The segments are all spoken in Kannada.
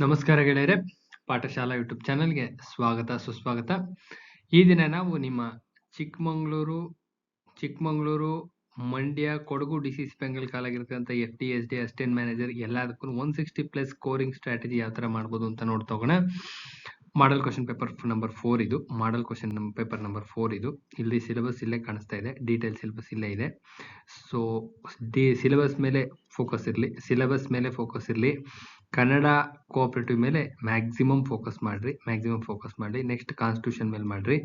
ನಮಸ್ಕಾರ ಗೆಳೆಯರೆ, ಪಾಠಶಾಲಾ ಯೂಟ್ಯೂಬ್ ಚಾನಲ್ಗೆ ಸ್ವಾಗತ ಸುಸ್ವಾಗತ. ಈ ದಿನ ನಾವು ನಿಮ್ಮ ಚಿಕ್ಕಮಂಗ್ಳೂರು, ಮಂಡ್ಯ, ಕೊಡಗು ಡಿಸಿಸಿ ಬೆಂಗಲ್ ಕಾಲಾಗಿರ್ತಕ್ಕಂಥ FD SD ಅಸಿಸ್ಟೆಂಟ್ ಮ್ಯಾನೇಜರ್ ಎಲ್ಲದಕ್ಕೂ 160+ ಸ್ಕೋರಿಂಗ್ ಸ್ಟ್ರಾಟಜಿ ಯಾವ ತರ ಮಾಡ್ಬೋದು ಅಂತ ನೋಡ್ತಾ ಹೋಗೋಣ. ಮಾಡಲ್ ಕ್ವಶನ್ ಪೇಪರ್ ನಂಬರ್ 4 ಇದು. ಮಾಡಲ್ ಕ್ವಶನ್ ಪೇಪರ್ ನಂಬರ್ 4 ಇದು. ಇಲ್ಲಿ ಸಿಲೆಬಸ್ ಇಲ್ಲೇ ಕಾಣಿಸ್ತಾ ಇದೆ, ಡೀಟೇಲ್ ಸಿಲೆಬಸ್ ಇಲ್ಲೇ ಇದೆ. ಸೊ ಸಿಲೆಬಸ್ ಮೇಲೆ ಫೋಕಸ್ ಇರಲಿ, ಕನ್ನಡ ಕೋಆಪರೇಟಿವ್ ಮೇಲೆ ಮ್ಯಾಕ್ಸಿಮಮ್ ಫೋಕಸ್ ಮಾಡ್ರಿ. ನೆಕ್ಸ್ಟ್ ಕಾನ್ಸ್ಟಿಟ್ಯೂಷನ್ ಮೇಲೆ ಮಾಡ್ರಿ.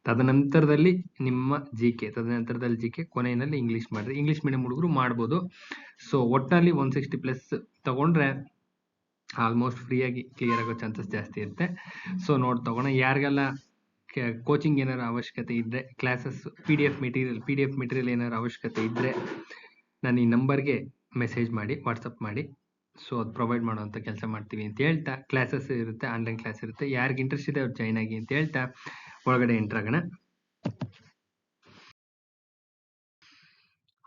ತದನಂತರದಲ್ಲಿ ನಿಮ್ಮ ಜಿಕೆ, ಕೊನೆಯಲ್ಲಿ ಇಂಗ್ಲಿಷ್ ಮಾಡ್ರಿ. ಇಂಗ್ಲಿಷ್ ಮೀಡಿಯಂ ಹುಡುಗರು ಮಾಡ್ಬೋದು. ಸೊ ಒಟ್ಟಿನಲ್ಲಿ 160+ ತಗೊಂಡ್ರೆ ಆಲ್ಮೋಸ್ಟ್ ಫ್ರೀಯಾಗಿ ಕ್ಲಿಯರ್ ಆಗೋ ಚಾನ್ಸಸ್ ಜಾಸ್ತಿ ಇರುತ್ತೆ. ಸೊ ನೋಡ್ತಾ ಹೋಗೋಣ. ಯಾರಿಗೆಲ್ಲ ಕೋಚಿಂಗ್ ಏನಾರು ಅವಶ್ಯಕತೆ ಇದ್ರೆ, ಕ್ಲಾಸಸ್ PDF ಮೆಟೀರಿಯಲ್ ಏನಾರು ಅವಶ್ಯಕತೆ ಇದ್ರೆ ನಾನು ಈ ನಂಬರ್ಗೆ ಮೆಸೇಜ್ ಮಾಡಿ, ವಾಟ್ಸಪ್ ಮಾಡಿ. ಸೊ ಅದು ಪ್ರೊವೈಡ್ ಮಾಡುವಂಥ ಕೆಲಸ ಮಾಡ್ತೀವಿ ಅಂತ ಹೇಳ್ತಾ, ಕ್ಲಾಸಸ್ ಇರುತ್ತೆ, ಆನ್ಲೈನ್ ಕ್ಲಾಸ್ ಇರುತ್ತೆ. ಯಾರಿಗೆ ಇಂಟ್ರೆಸ್ಟ್ ಇದೆ ಅವ್ರು ಜಾಯ್ನ್ ಆಗಿ ಅಂತ ಹೇಳ್ತಾ ಒಳಗಡೆ ಎಂಟರ್ ಆಗೋಣ.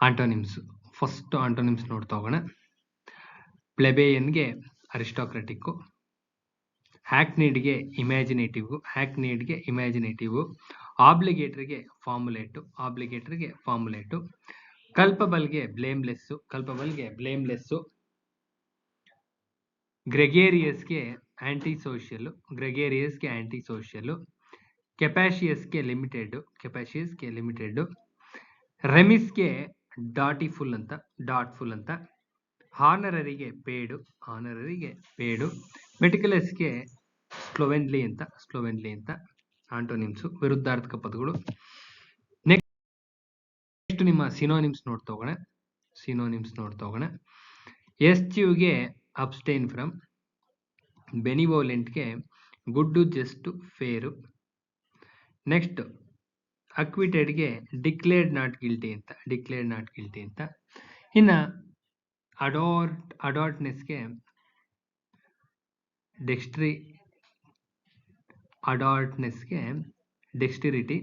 ಆಂಟೋನಿಮ್ಸ್, ಫಸ್ಟ್ ಆಂಟೋನಿಮ್ಸ್ ನೋಡ್ತಾ ಹೋಗೋಣ. ಪ್ಲೆಬೇಯನ್ಗೆ ಅರಿಸ್ಟೋಕ್ರೆಟಿಕ್, ಹ್ಯಾಕ್ನೀಡ್ಗೆ ಇಮ್ಯಾಜಿನೇಟಿವ್, ಆಬ್ಲಿಗೇಟರ್ಗೆ ಫಾರ್ಮುಲೇಟು, ಕಲ್ಪಬಲ್ಗೆ ಬ್ಲೇಮ್ಲೆಸ್, ಗ್ರೆಗೇರಿಯಸ್ಗೆ ಆಂಟಿ ಸೋಷಿಯಲ್, ಕೆಪಾಶಿಯಸ್ಗೆ ಲಿಮಿಟೆಡ್, ರೆಮಿಸ್ಗೆ ಡಾಟ್ಫುಲ್ ಅಂತ, ಹಾನರರಿಗೆ ಪೇಡು, ಮೆಟಿಕ್ಯುಲಸ್ಗೆ ಸ್ಲೋವೆನ್ಲಿ ಅಂತ ಆಂಟೋನಿಮ್ಸ್, ವಿರುದ್ಧಾರ್ಥಕ ಪದಗಳು. ನೆಕ್ಸ್ಟ್ ನಿಮ್ಮ ಸಿನೋನಿಮ್ಸ್ ನೋಡ್ತಾ ಹೋಗೋಣ. ಎಸ್ಚ್ಯೂಗೆ ಅಬ್ಸ್ಟೈನ್ ಫ್ರಮ್, ಬೆನಿವೋಲೆಂಟ್ಗೆ ಗುಡ್, ಜಸ್ಟ್, ಫೇರು. ನೆಕ್ಸ್ಟ್ ಅಕ್ವಿಟೆಡ್ಗೆ ಡಿಕ್ಲೇರ್ಡ್ ನಾಟ್ ಗಿಲ್ಟಿ ಅಂತ. ಇನ್ನು ಅಡಾರ್ಟ್ನೆಸ್ಗೆ ಡೆಕ್ಸ್ಟಿರಿಟಿ.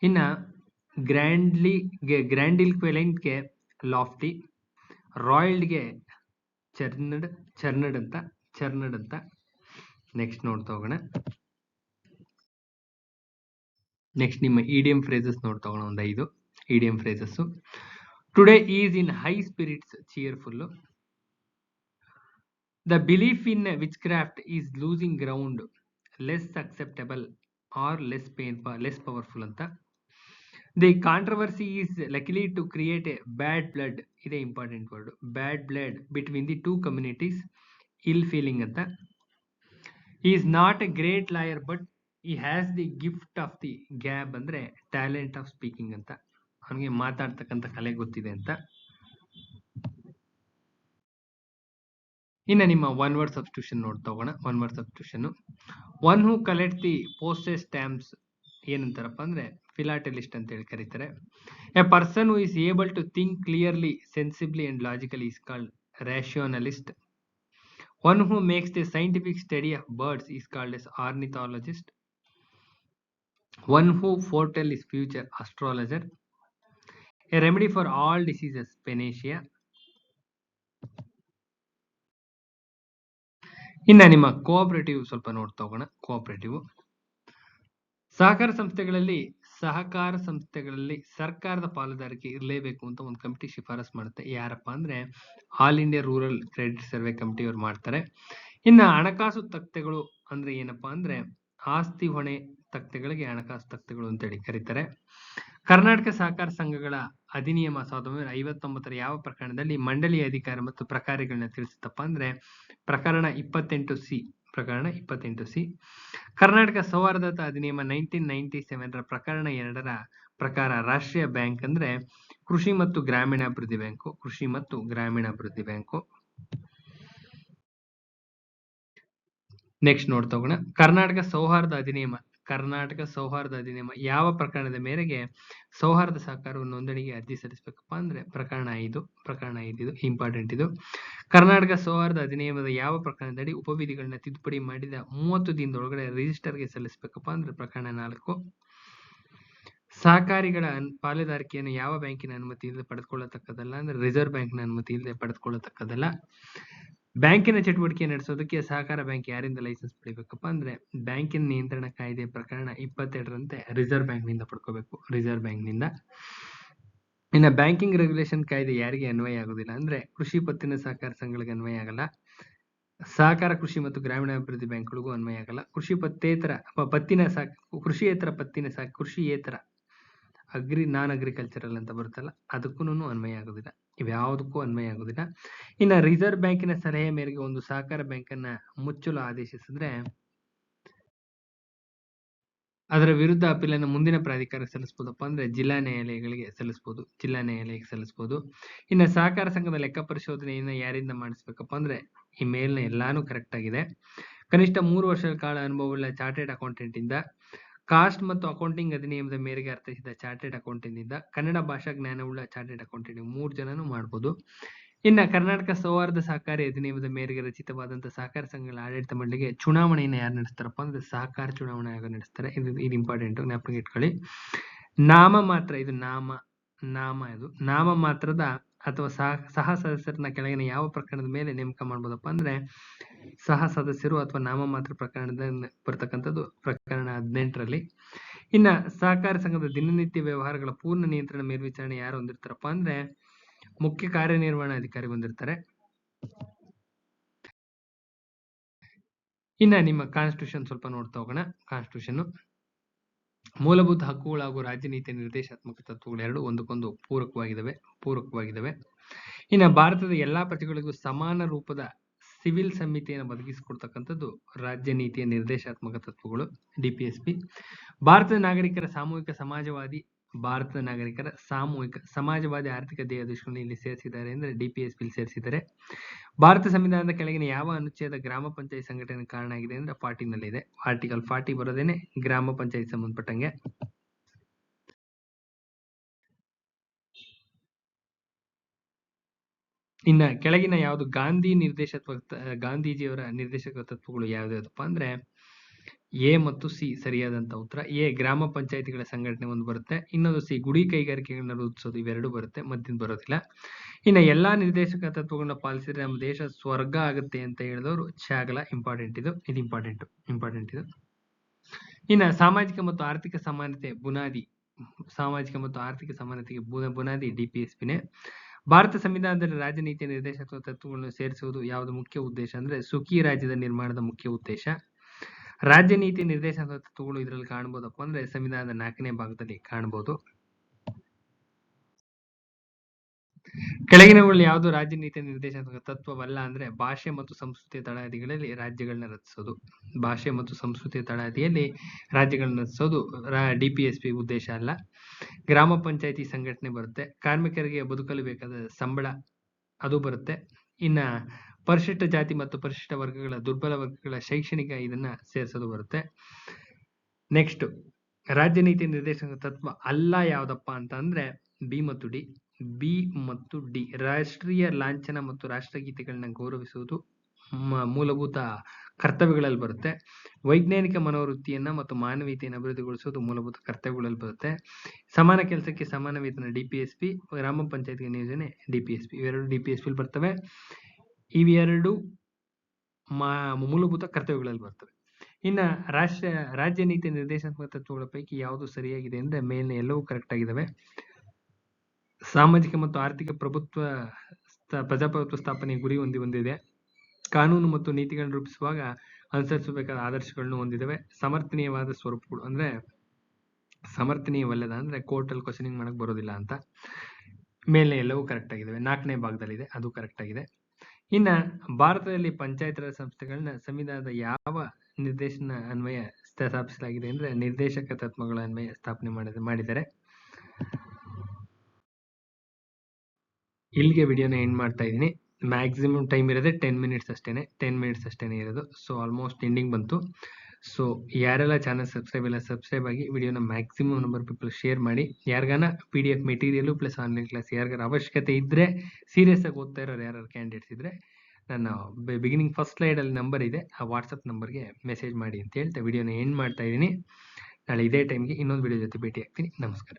ಇನ್ನು ಗ್ರ್ಯಾಂಡಿಲ್ಕ್ವೆಲೆಂಟ್ಗೆ ಲಾಫ್ಟಿ, ರಾಯ್ಲ್ಡ್ಗೆ ಚರ್ನಡ್ ಅಂತ. ನೆಕ್ಸ್ಟ್ ನೋಡ್ತಾ ಹೋಗೋಣ. ನೆಕ್ಸ್ಟ್ ನಿಮ್ಮ ಇಡಿಯಂ ಫ್ರೇಸಸ್ ನೋಡ್ತಾ ಹೋಗೋಣ. ಒಂದು 5 idiom phrases. Today is in high spirits, cheerful. The belief in witchcraft is losing ground, less acceptable or less powerful ಅಂತ. The controversy is likely to create a bad blood, ಇದೇ important word, bad blood between the 2 communities, ill feeling ಅಂತ. Is not a great lawyer but he has the gift of the gab, ಅಂದ್ರೆ ಟ್ಯಾಲೆಂಟ್ ಆಫ್ ಸ್ಪೀಕಿಂಗ್ ಅಂತ. ಅವನಿಗೆ ಮಾತಾಡ್ತಕ್ಕಂಥ ಕಲೆ ಗೊತ್ತಿದೆ ಅಂತ. ಇನ್ನು ನಿಮ್ಮ ಒನ್ ವರ್ಡ್ ಸಬ್ಸ್ಟಿಟ್ಯೂಷನ್ ನೋಡ್ತಾ ಹೋಗೋಣ. One who collect the postage stamps ಏನಂತಾರಪ್ಪ ಅಂದ್ರೆ ಫಿಲಾಟೆಲಿಸ್ಟ್ ಅಂತ ಹೇಳಿ ಕರೀತಾರೆ. A person who is able to think clearly, sensibly and logically is called rationalist. One who makes the scientific study of birds is called as ornithologist. One who foretells future, astrologer. A remedy for all diseases, panacea. ಇನ್ನು ನಿಮ್ಮ ಕೋಆಪರೇಟಿವ್ ಸ್ವಲ್ಪ ನೋಡ್ತಾ ಹೋಗೋಣ. ಸಹಕಾರ ಸಂಸ್ಥೆಗಳಲ್ಲಿ ಸರ್ಕಾರದ ಪಾಲುದಾರಿಕೆ ಇರಲೇಬೇಕು ಅಂತ ಒಂದು ಕಮಿಟಿ ಶಿಫಾರಸ್ ಮಾಡುತ್ತೆ. ಯಾರಪ್ಪ ಅಂದ್ರೆ all India rural credit survey committee ಅವರು ಮಾಡ್ತಾರೆ. ಇನ್ನು ಹಣಕಾಸು ತಕ್ತೆಗಳು ಅಂದ್ರೆ ಏನಪ್ಪಾ ಅಂದ್ರೆ ಆಸ್ತಿ ಹೊಣೆ ತಕ್ತೆಗಳಿಗೆ ಹಣಕಾಸು ತಕ್ತೆಗಳು ಅಂತೇಳಿ ಕರೀತಾರೆ. ಕರ್ನಾಟಕ ಸಹಕಾರ ಸಂಘಗಳ ಅಧಿನಿಯಮ 1959 ಯಾವ ಪ್ರಕರಣದಲ್ಲಿ ಮಂಡಳಿಯ ಅಧಿಕಾರ ಮತ್ತು ಪ್ರಕಾರಗಳನ್ನ ತಿಳಿಸುತ್ತಪ್ಪ ಅಂದ್ರೆ ಪ್ರಕರಣ 28C. ಕರ್ನಾಟಕ ಸೌಹಾರ್ದತಾ ಅಧಿನಿಯಮ 1997 ಪ್ರಕರಣ 2 ಪ್ರಕಾರ ರಾಷ್ಟ್ರೀಯ ಬ್ಯಾಂಕ್ ಅಂದ್ರೆ ಕೃಷಿ ಮತ್ತು ಗ್ರಾಮೀಣಾಭಿವೃದ್ಧಿ ಬ್ಯಾಂಕು. ನೆಕ್ಸ್ಟ್ ನೋಡ್ತಾ ಹೋಗೋಣ. ಕರ್ನಾಟಕ ಸೌಹಾರ್ದ ಅಧಿನಿಯಮ ಯಾವ ಪ್ರಕರಣದ ಮೇರೆಗೆ ಸೌಹಾರ್ದ ಸಹಕಾರವು ನೋಂದಣಿಗೆ ಅರ್ಜಿ ಸಲ್ಲಿಸಬೇಕಪ್ಪ ಅಂದ್ರೆ ಪ್ರಕರಣ 5 ಇದು ಇಂಪಾರ್ಟೆಂಟ್. ಇದು ಕರ್ನಾಟಕ ಸೌಹಾರ್ದ ಅಧಿನಿಯಮದ ಯಾವ ಪ್ರಕರಣದಡಿ ಉಪವಿಧಿಗಳನ್ನ ತಿದ್ದುಪಡಿ ಮಾಡಿದ 30 ದಿನದೊಳಗಡೆ ರಿಜಿಸ್ಟರ್ಗೆ ಸಲ್ಲಿಸಬೇಕಪ್ಪ ಅಂದ್ರೆ ಪ್ರಕರಣ 4. ಸಹಕಾರಿಗಳ ಪಾಲುದಾರಿಕೆಯನ್ನು ಯಾವ ಬ್ಯಾಂಕಿನ ಅನುಮತಿ ಇಲ್ಲದೆ ಪಡೆದುಕೊಳ್ಳತಕ್ಕದಲ್ಲ ಅಂದ್ರೆ ರಿಸರ್ವ್ ಬ್ಯಾಂಕ್ನ ಅನುಮತಿ ಇಲ್ಲದೆ ಪಡೆದುಕೊಳ್ಳತಕ್ಕದಲ್ಲ. ಬ್ಯಾಂಕಿನ ಚಟುವಟಿಕೆ ನಡೆಸೋದಕ್ಕೆ ಸಹಕಾರ ಬ್ಯಾಂಕ್ ಯಾರಿಂದ ಲೈಸೆನ್ಸ್ ಪಡಿಬೇಕಪ್ಪ ಅಂದ್ರೆ ಬ್ಯಾಂಕಿನ ನಿಯಂತ್ರಣ ಕಾಯ್ದೆ ಪ್ರಕರಣ 22ರಂತೆ ರಿಸರ್ವ್ ಬ್ಯಾಂಕ್ ನಿಂದ ಪಡ್ಕೋಬೇಕು. ರಿಸರ್ವ್ ಬ್ಯಾಂಕ್ ನಿಂದ. ಇನ್ನ ಬ್ಯಾಂಕಿಂಗ್ ರೆಗ್ಯುಲೇಷನ್ ಕಾಯ್ದೆ ಯಾರಿಗೆ ಅನ್ವಯ ಆಗುದಿಲ್ಲ ಅಂದ್ರೆ ಕೃಷಿ ಪತ್ತಿನ ಸಹಕಾರ ಸಂಘಗಳಿಗೆ ಅನ್ವಯ ಆಗಲ್ಲ. ಸಹಕಾರ ಕೃಷಿ ಮತ್ತು ಗ್ರಾಮೀಣಾಭಿವೃದ್ಧಿ ಬ್ಯಾಂಕ್ಗಳಿಗೂ ಅನ್ವಯ ಆಗಲ್ಲ. ಕೃಷಿಯೇತರ ನಾನ್ ಅಗ್ರಿಕಲ್ಚರಲ್ ಅಂತ ಬರುತ್ತಲ್ಲ ಅದಕ್ಕೂ ಅನ್ವಯ ಆಗೋದಿಲ್ಲ. ಇವ್ಯಾವುದಕ್ಕೂ ಅನ್ವಯ ಆಗೋದಿಲ್ಲ. ಇನ್ನ ರಿಸರ್ವ್ ಬ್ಯಾಂಕಿನ ಸಲಹೆ ಮೇರೆಗೆ ಒಂದು ಸಹಕಾರ ಬ್ಯಾಂಕ್ ಅನ್ನ ಮುಚ್ಚಲು ಆದೇಶಿಸಿದ್ರೆ ಅದರ ವಿರುದ್ಧ ಅಪೀಲನ್ನು ಮುಂದಿನ ಪ್ರಾಧಿಕಾರಕ್ಕೆ ಸಲ್ಲಿಸಬಹುದಪ್ಪ ಅಂದ್ರೆ ಜಿಲ್ಲಾ ನ್ಯಾಯಾಲಯಗಳಿಗೆ ಸಲ್ಲಿಸಬಹುದು. ಇನ್ನು ಸಹಕಾರ ಸಂಘದ ಲೆಕ್ಕ ಪರಿಶೋಧನೆಯನ್ನ ಯಾರಿಂದ ಮಾಡಿಸ್ಬೇಕಪ್ಪ ಅಂದ್ರೆ ಈ ಮೇಲ್ನ ಎಲ್ಲಾನು ಕರೆಕ್ಟ್ ಆಗಿದೆ. ಕನಿಷ್ಠ 3 ವರ್ಷಗಳ ಕಾಲ ಅನುಭವವುಳ್ಳ ಚಾರ್ಟೆಡ್ ಅಕೌಂಟೆಂಟ್ ಇಂದ, ಕಾಸ್ಟ್ ಮತ್ತು ಅಕೌಂಟಿಂಗ್ ಅಧಿನಿಯಮದ ಮೇರೆಗೆ ಅರ್ಥೈಸಿದ ಚಾರ್ಟೆಡ್ ಅಕೌಂಟೆಂಟ್ ಇಂದ, ಕನ್ನಡ ಭಾಷಾ ಜ್ಞಾನವುಳ್ಳ ಚಾರ್ಟೆಡ್ ಅಕೌಂಟೆಂಟ್ 3 ಜನನು ಮಾಡಬಹುದು. ಇನ್ನ ಕರ್ನಾಟಕ ಸೌಹಾರ್ದ ಸಹಕಾರಿ ಅಧಿನಿಯಮದ ಮೇರೆಗೆ ರಚಿತವಾದಂತಹ ಸಹಕಾರ ಸಂಘಗಳ ಆಡಳಿತ ಮಂಡಳಿಗೆ ಚುನಾವಣೆಯನ್ನು ಯಾರು ನಡೆಸ್ತಾರಪ್ಪ ಅಂದ್ರೆ ಸಹಕಾರ ಚುನಾವಣಾ ಆಯೋಗ ನಡೆಸ್ತಾರೆ. ಇದು ಇಂಪಾರ್ಟೆಂಟ್, ಜ್ಞಾಪಕ ಇಟ್ಕೊಳ್ಳಿ. ನಾಮ ಮಾತ್ರದ ಅಥವಾ ಸಹ ಸದಸ್ಯರನ್ನ ಕೆಳಗಿನ ಯಾವ ಪ್ರಕರಣದ ಮೇಲೆ ನೇಮಕ ಮಾಡಬಹುದಪ್ಪ ಅಂದ್ರೆ ಸಹ ಸದಸ್ಯರು ಅಥವಾ ನಾಮ ಮಾತ್ರ ಪ್ರಕರಣದ ಬರ್ತಕ್ಕಂಥದ್ದು ಪ್ರಕರಣ 18ರಲ್ಲಿ. ಇನ್ನ ಸಹಕಾರ ಸಂಘದ ದಿನನಿತ್ಯ ವ್ಯವಹಾರಗಳ ಪೂರ್ಣ ನಿಯಂತ್ರಣ ಮೇಲ್ವಿಚಾರಣೆ ಯಾರು ಹೊಂದಿರ್ತಾರಪ್ಪ ಅಂದ್ರೆ ಮುಖ್ಯ ಕಾರ್ಯನಿರ್ವಹಣಾಧಿಕಾರಿ ಹೊಂದಿರ್ತಾರೆ. ಇನ್ನ ನಿಮ್ಮ ಕಾನ್ಸ್ಟಿಟ್ಯೂಷನ್ ಸ್ವಲ್ಪ ನೋಡ್ತಾ ಹೋಗೋಣ. ಕಾನ್ಸ್ಟಿಟ್ಯೂಷನ್ ಮೂಲಭೂತ ಹಕ್ಕುಗಳು ಹಾಗೂ ರಾಜ್ಯ ನೀತಿಯ ನಿರ್ದೇಶಾತ್ಮಕ ತತ್ವಗಳು ಎರಡು ಒಂದಕ್ಕೊಂದು ಪೂರಕವಾಗಿದ್ದಾವೆ. ಇನ್ನು ಭಾರತದ ಎಲ್ಲಾ ಪ್ರಜೆಗಳಿಗೂ ಸಮಾನ ರೂಪದ ಸಿವಿಲ್ ಸಮಿತಿಯನ್ನು ಒದಗಿಸಿಕೊಡ್ತಕ್ಕಂಥದ್ದು ರಾಜ್ಯ ನೀತಿಯ ನಿರ್ದೇಶಾತ್ಮಕ ತತ್ವಗಳು DPSP. ಭಾರತದ ನಾಗರಿಕರ ಸಾಮೂಹಿಕ ಸಮಾಜವಾದಿ ಆರ್ಥಿಕ ಧ್ಯೇಯೋದ್ದೇಶಗಳನ್ನು ಇಲ್ಲಿ ಸೇರಿಸಿದ್ದಾರೆ ಅಂದ್ರೆ DPSP ಸೇರಿಸಿದ್ದಾರೆ. ಭಾರತ ಸಂವಿಧಾನದ ಕೆಳಗಿನ ಯಾವ ಅನುಚ್ಛೇದ ಗ್ರಾಮ ಪಂಚಾಯತ್ ಸಂಘಟನೆ ಕಾರಣ ಆಗಿದೆ ಅಂದ್ರೆ 40ನಲ್ಲಿದೆ. ಆರ್ಟಿಕಲ್ 40 ಬರೋದೇನೆ ಗ್ರಾಮ ಪಂಚಾಯತ್ ಸಂಬಂಧಪಟ್ಟಂಗೆ. ಇನ್ನ ಕೆಳಗಿನ ಯಾವುದು ಗಾಂಧೀಜಿಯವರ ನಿರ್ದೇಶಕ ತತ್ವಗಳು ಯಾವ್ಯಾವ್ದಪ್ಪ ಅಂದ್ರೆ ಎ ಮತ್ತು ಸಿ ಸರಿಯಾದಂತ ಉತ್ತರ. ಎ ಗ್ರಾಮ ಪಂಚಾಯತಿಗಳ ಸಂಘಟನೆ ಒಂದು ಬರುತ್ತೆ, ಇನ್ನೊಂದು ಸಿ ಗುಡಿ ಕೈಗಾರಿಕೆಗಳನ್ನ ರೂಪಿಸೋದು, ಇವೆರಡು ಬರುತ್ತೆ, ಮಧ್ಯದ ಬರೋದಿಲ್ಲ. ಇನ್ನು ಎಲ್ಲಾ ನಿರ್ದೇಶಕ ತತ್ವಗಳನ್ನ ಪಾಲಿಸಿದ್ರೆ ನಮ್ಮ ದೇಶ ಸ್ವರ್ಗ ಆಗುತ್ತೆ ಅಂತ ಹೇಳಿದವರು ಚಾಗಲ. ಇಂಪಾರ್ಟೆಂಟ್ ಇದು ಇಂಪಾರ್ಟೆಂಟ್ ಇದು. ಇನ್ನ ಸಾಮಾಜಿಕ ಮತ್ತು ಆರ್ಥಿಕ ಸಮಾನತೆಗೆ ಬುನಾದಿ DPSPನೇ. ಭಾರತ ಸಂವಿಧಾನದಲ್ಲಿ ರಾಜ್ಯ ನೀತಿಯ ನಿರ್ದೇಶಕ ತತ್ವಗಳನ್ನು ಸೇರಿಸುವುದು ಯಾವುದು ಮುಖ್ಯ ಉದ್ದೇಶ ಅಂದ್ರೆ ಸುಖಿ ರಾಜ್ಯದ ನಿರ್ಮಾಣದ ಮುಖ್ಯ ಉದ್ದೇಶ. ರಾಜ್ಯ ನೀತಿಯ ನಿರ್ದೇಶಕ ತತ್ವಗಳು ಇದರಲ್ಲಿ ಕಾಣಬಹುದಪ್ಪ ಅಂದ್ರೆ ಸಂವಿಧಾನದ 4ನೇ ಭಾಗದಲ್ಲಿ ಕಾಣಬಹುದು. ಕೆಳಗಿನವುಗಳಲ್ಲಿ ಯಾವುದು ರಾಜ್ಯ ನೀತಿಯ ನಿರ್ದೇಶಕ ತತ್ವವಲ್ಲ ಅಂದ್ರೆ ಭಾಷೆ ಮತ್ತು ಸಂಸ್ಕೃತಿಯ ತಳಹದಿಗಳಲ್ಲಿ ರಾಜ್ಯಗಳನ್ನ ರಚಿಸೋದು. ಭಾಷೆ ಮತ್ತು ಸಂಸ್ಕೃತಿಯ ತಳಹದಿಯಲ್ಲಿ ರಾಜ್ಯಗಳನ್ನ ರಚಿಸೋದು DPSP ಉದ್ದೇಶ ಅಲ್ಲ. ಗ್ರಾಮ ಪಂಚಾಯತಿ ಸಂಘಟನೆ ಬರುತ್ತೆ. ಕಾರ್ಮಿಕರಿಗೆ ಬದುಕಲು ಬೇಕಾದ ಸಂಬಳ ಅದು ಬರುತ್ತೆ. ಇನ್ನ ಪರಿಶಿಷ್ಟ ಜಾತಿ ಮತ್ತು ಪರಿಶಿಷ್ಟ ವರ್ಗಗಳ ದುರ್ಬಲ ವರ್ಗಗಳ ಶೈಕ್ಷಣಿಕ ಇದನ್ನ ಸೇರಿಸೋದು ಬರುತ್ತೆ. ನೆಕ್ಸ್ಟ್ ರಾಜ್ಯ ನೀತಿ ನಿರ್ದೇಶಕ ತತ್ವ ಅಲ್ಲ ಯಾವ್ದಪ್ಪ ಅಂತ ಅಂದ್ರೆ ಬಿ ಮತ್ತು ಡಿ ರಾಷ್ಟ್ರೀಯ ಲಾಂಛನ ಮತ್ತು ರಾಷ್ಟ್ರಗೀತೆಗಳನ್ನ ಗೌರವಿಸುವುದು ಮೂಲಭೂತ ಕರ್ತವ್ಯಗಳಲ್ಲಿ ಬರುತ್ತೆ. ವೈಜ್ಞಾನಿಕ ಮನೋವೃತ್ತಿಯನ್ನ ಮತ್ತು ಮಾನವೀಯತೆಯನ್ನು ಅಭಿವೃದ್ಧಿಗೊಳಿಸುವುದು ಮೂಲಭೂತ ಕರ್ತವ್ಯಗಳಲ್ಲಿ ಬರುತ್ತೆ. ಸಮಾನ ಕೆಲಸಕ್ಕೆ ಸಮಾನ ವೇತನ DPSP, ಗ್ರಾಮ ಪಂಚಾಯತ್ ನಿಯೋಜನೆ DPSP, ಇವೆರಡು DPSP ಬರ್ತವೆ. ಇವೆರಡು ಮೂಲಭೂತ ಕರ್ತವ್ಯಗಳಲ್ಲಿ ಬರ್ತವೆ. ಇನ್ನ ರಾಜ್ಯ ನೀತಿ ನಿರ್ದೇಶಾತ್ಮಕ ತತ್ವಗಳ ಪೈಕಿ ಯಾವುದು ಸರಿಯಾಗಿದೆ ಅಂದ್ರೆ ಮೇಲಿನ ಎಲ್ಲವೂ ಕರೆಕ್ಟ್ ಆಗಿದಾವೆ. ಸಾಮಾಜಿಕ ಮತ್ತು ಆರ್ಥಿಕ ಪ್ರಜಾಪ್ರಭುತ್ವ ಸ್ಥಾಪನೆಯ ಗುರಿ ಹೊಂದಿದೆ. ಕಾನೂನು ಮತ್ತು ನೀತಿಗಳನ್ನು ರೂಪಿಸುವಾಗ ಅನುಸರಿಸಬೇಕಾದ ಆದರ್ಶಗಳನ್ನು ಹೊಂದಿದ್ದಾವೆ. ಸಮರ್ಥನೀಯವಾದ ಸ್ವರೂಪಗಳು ಅಂದ್ರೆ ಸಮರ್ಥನೀಯವಲ್ಲದ ಅಂದ್ರೆ ಕೋರ್ಟ್ ಅಲ್ಲಿ ಕ್ವಶನಿಂಗ್ ಮಾಡಕ್ ಬರೋದಿಲ್ಲ ಅಂತ. ಮೇಲೆ ಎಲ್ಲವೂ ಕರೆಕ್ಟ್ ಆಗಿದಾವೆ. 4ನೇ ಭಾಗದಲ್ಲಿದೆ, ಅದು ಕರೆಕ್ಟ್ ಆಗಿದೆ. ಇನ್ನ ಭಾರತದಲ್ಲಿ ಪಂಚಾಯತ್ ರಾಜ್ ಸಂಸ್ಥೆಗಳನ್ನ ಸಂವಿಧಾನದ ಯಾವ ನಿರ್ದೇಶನ ಅನ್ವಯ ಸ್ಥಾಪಿಸಲಾಗಿದೆ ಅಂದ್ರೆ ನಿರ್ದೇಶಕ ತತ್ವಗಳ ಅನ್ವಯ ಸ್ಥಾಪನೆ ಮಾಡಿದ್ದಾರೆ. ಇಲ್ಲಿಗೆ ವಿಡಿಯೋನ ಎಂಡ್ ಮಾಡ್ತಾ ಇದ್ದೀನಿ. ಮ್ಯಾಕ್ಸಿಮಮ್ ಟೈಮ್ ಇರೋದೇ 10 ಮಿನಿಟ್ಸ್ ಅಷ್ಟೇನೆ ಇರೋದು. ಸೊ ಆಲ್ಮೋಸ್ಟ್ ಎಂಡಿಂಗ್ ಬಂತು. ಸೊ ಯಾರೆಲ್ಲ ಚಾನಲ್ ಸಬ್ಸ್ಕ್ರೈಬ್ ಆಗಿ ವಿಡಿಯೋನ ಮ್ಯಾಕ್ಸಿಮಮ್ ನಂಬರ್ ಪೀಪಲ್ ಶೇರ್ ಮಾಡಿ. ಯಾರಿಗಾನ PDF material plus online class ಯಾರಿಗಾರ ಅವಶ್ಯಕತೆ ಇದ್ರೆ, ಸೀರಿಯಸ್ ಆಗಿ ಓದ್ತಾ ಇರೋರು ಯಾರು ಕ್ಯಾಂಡಿಡೇಟ್ಸ್ ಇದ್ರೆ ನನ್ನ ಬಿಗಿನಿಂಗ್ ಫಸ್ಟ್ ಸ್ಲೈಡ್ ಅಲ್ಲಿ ನಂಬರ್ ಇದೆ, ಆ ವಾಟ್ಸಪ್ ನಂಬರ್ಗೆ ಮೆಸೇಜ್ ಮಾಡಿ ಅಂತ ಹೇಳ್ತಾ ವಿಡಿಯೋನ ಎಂಡ್ ಮಾಡ್ತಾ ಇದ್ದೀನಿ. ನಾಳೆ ಇದೇ ಟೈಮ್ಗೆ ಇನ್ನೊಂದು ವಿಡಿಯೋ ಜೊತೆ ಭೇಟಿ ಆಗ್ತೀನಿ. ನಮಸ್ಕಾರ.